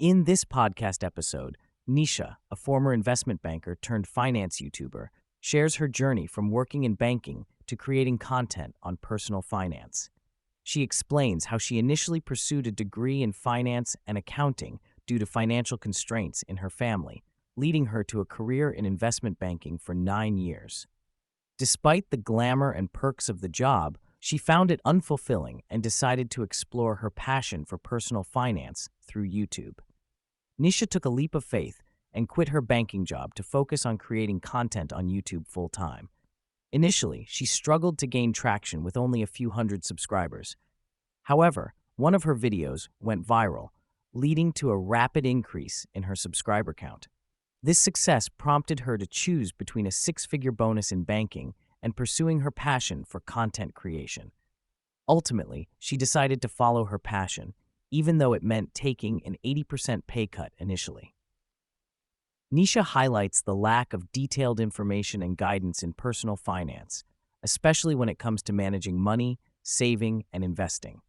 In this podcast episode, Nisha, a former investment banker turned finance YouTuber, shares her journey from working in banking to creating content on personal finance. She explains how she initially pursued a degree in finance and accounting due to financial constraints in her family, leading her to a career in investment banking for 9 years. Despite the glamour and perks of the job, she found it unfulfilling and decided to explore her passion for personal finance through YouTube. Nisha took a leap of faith and quit her banking job to focus on creating content on YouTube full-time. Initially, she struggled to gain traction with only a few hundred subscribers. However, one of her videos went viral, leading to a rapid increase in her subscriber count. This success prompted her to choose between a six-figure bonus in banking and pursuing her passion for content creation. Ultimately, she decided to follow her passion, even though it meant taking an 80% pay cut initially. Nisha highlights the lack of detailed information and guidance in personal finance, especially when it comes to managing money, saving, and investing.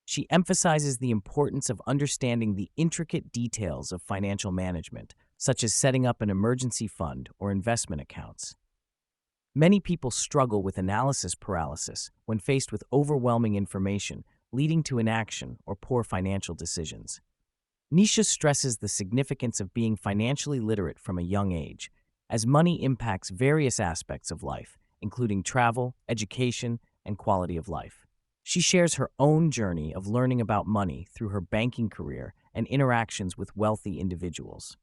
She emphasizes the importance of understanding the intricate details of financial management, such as setting up an emergency fund or investment accounts. Many people struggle with analysis paralysis when faced with overwhelming information, leading to inaction or poor financial decisions. Nisha stresses the significance of being financially literate from a young age, as money impacts various aspects of life, including travel, education, and quality of life. She shares her own journey of learning about money through her banking career and interactions with wealthy individuals.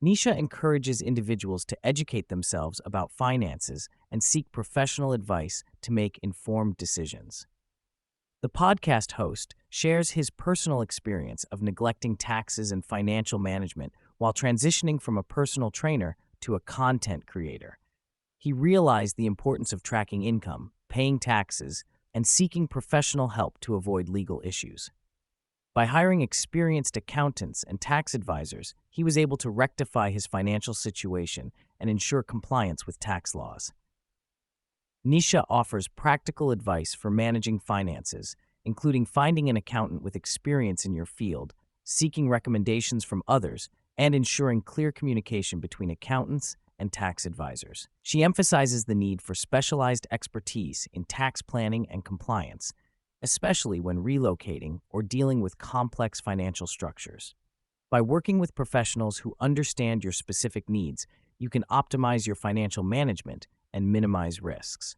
Nisha encourages individuals to educate themselves about finances and seek professional advice to make informed decisions. The podcast host shares his personal experience of neglecting taxes and financial management while transitioning from a personal trainer to a content creator. He realized the importance of tracking income, paying taxes, and seeking professional help to avoid legal issues. By hiring experienced accountants and tax advisors, he was able to rectify his financial situation and ensure compliance with tax laws. Nisha offers practical advice for managing finances, including finding an accountant with experience in your field, seeking recommendations from others, and ensuring clear communication between accountants and tax advisors. She emphasizes the need for specialized expertise in tax planning and compliance, especially when relocating or dealing with complex financial structures. By working with professionals who understand your specific needs, you can optimize your financial management and minimize risks.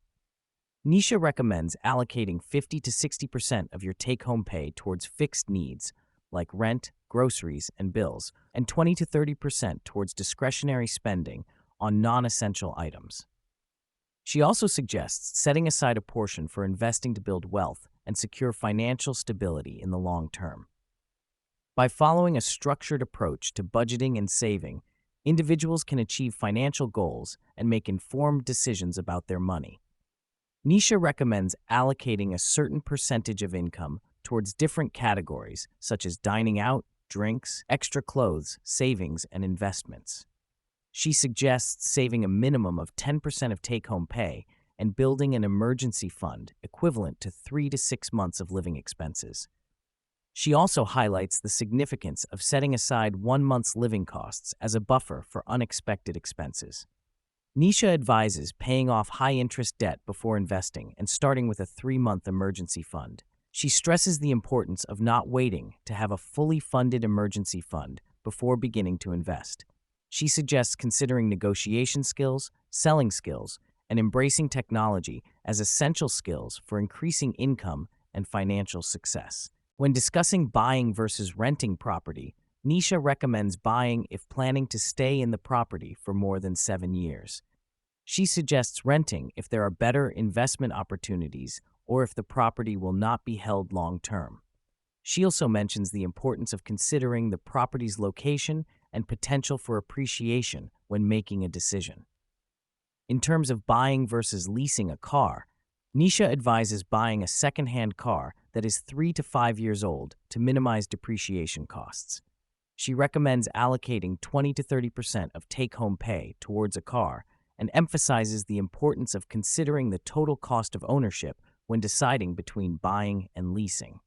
Nisha recommends allocating 50 to 60% of your take-home pay towards fixed needs like rent, groceries, and bills, and 20 to 30% towards discretionary spending on non-essential items. She also suggests setting aside a portion for investing to build wealth and secure financial stability in the long term. By following a structured approach to budgeting and saving, individuals can achieve financial goals and make informed decisions about their money. Nisha recommends allocating a certain percentage of income towards different categories such as dining out, drinks, extra clothes, savings, and investments. She suggests saving a minimum of 10% of take-home pay and building an emergency fund equivalent to 3 to 6 months of living expenses. She also highlights the significance of setting aside 1 month's living costs as a buffer for unexpected expenses. Nisha advises paying off high-interest debt before investing and starting with a 3-month emergency fund. She stresses the importance of not waiting to have a fully funded emergency fund before beginning to invest. She suggests considering negotiation skills, selling skills, and embracing technology as essential skills for increasing income and financial success. When discussing buying versus renting property, Nisha recommends buying if planning to stay in the property for more than 7 years. She suggests renting if there are better investment opportunities or if the property will not be held long-term. She also mentions the importance of considering the property's location and potential for appreciation when making a decision. In terms of buying versus leasing a car, Nisha advises buying a second-hand car that is 3 to 5 years old to minimize depreciation costs. She recommends allocating 20 to 30% of take-home pay towards a car and emphasizes the importance of considering the total cost of ownership when deciding between buying and leasing.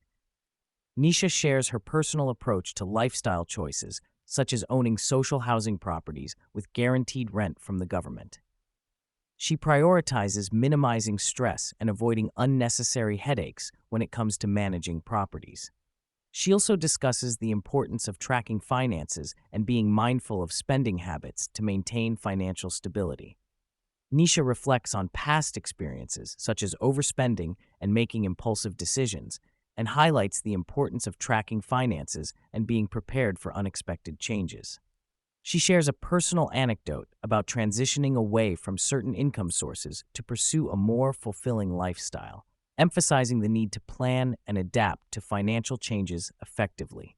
Nischa shares her personal approach to lifestyle choices, such as owning social housing properties with guaranteed rent from the government. She prioritizes minimizing stress and avoiding unnecessary headaches when it comes to managing properties. She also discusses the importance of tracking finances and being mindful of spending habits to maintain financial stability. Nisha reflects on past experiences, such as overspending and making impulsive decisions, and highlights the importance of tracking finances and being prepared for unexpected changes. She shares a personal anecdote about transitioning away from certain income sources to pursue a more fulfilling lifestyle, emphasizing the need to plan and adapt to financial changes effectively.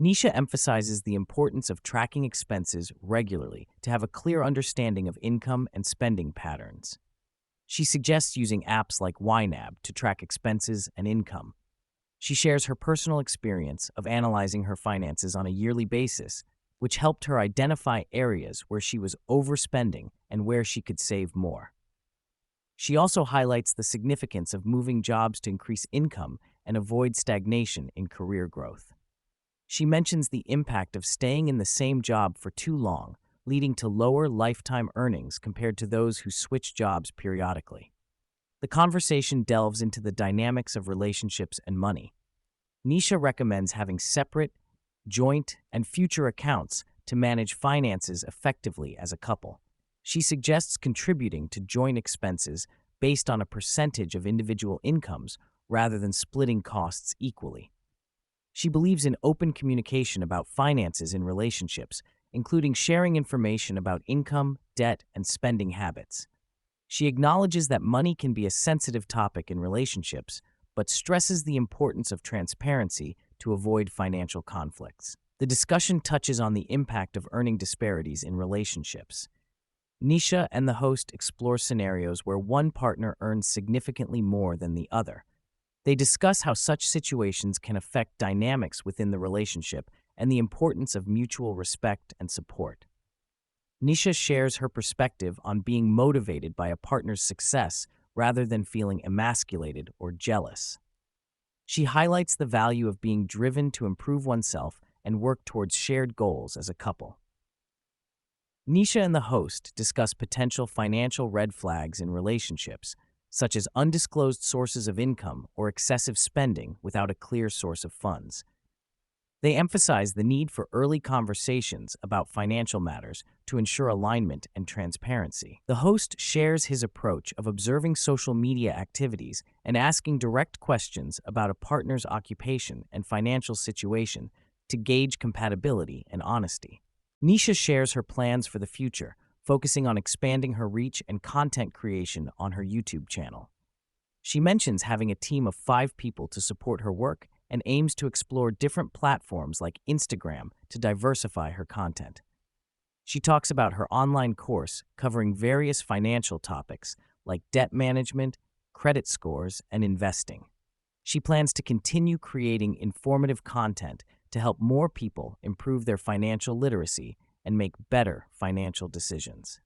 Nisha emphasizes the importance of tracking expenses regularly to have a clear understanding of income and spending patterns. She suggests using apps like YNAB to track expenses and income. She shares her personal experience of analyzing her finances on a yearly basis, which helped her identify areas where she was overspending and where she could save more. She also highlights the significance of moving jobs to increase income and avoid stagnation in career growth. She mentions the impact of staying in the same job for too long, leading to lower lifetime earnings compared to those who switch jobs periodically. The conversation delves into the dynamics of relationships and money. Nisha recommends having separate, joint, and future accounts to manage finances effectively as a couple. She suggests contributing to joint expenses based on a percentage of individual incomes rather than splitting costs equally. She believes in open communication about finances in relationships, including sharing information about income, debt, and spending habits. She acknowledges that money can be a sensitive topic in relationships, but stresses the importance of transparency to avoid financial conflicts. The discussion touches on the impact of earning disparities in relationships. Nisha and the host explore scenarios where one partner earns significantly more than the other. They discuss how such situations can affect dynamics within the relationship and the importance of mutual respect and support. Nisha shares her perspective on being motivated by a partner's success rather than feeling emasculated or jealous. She highlights the value of being driven to improve oneself and work towards shared goals as a couple. Nisha and the host discuss potential financial red flags in relationships, such as undisclosed sources of income or excessive spending without a clear source of funds. They emphasize the need for early conversations about financial matters to ensure alignment and transparency. The host shares his approach of observing social media activities and asking direct questions about a partner's occupation and financial situation to gauge compatibility and honesty. Nisha shares her plans for the future, focusing on expanding her reach and content creation on her YouTube channel. She mentions having a team of 5 people to support her work and aims to explore different platforms like Instagram to diversify her content. She talks about her online course covering various financial topics like debt management, credit scores, and investing. She plans to continue creating informative content to help more people improve their financial literacy and make better financial decisions.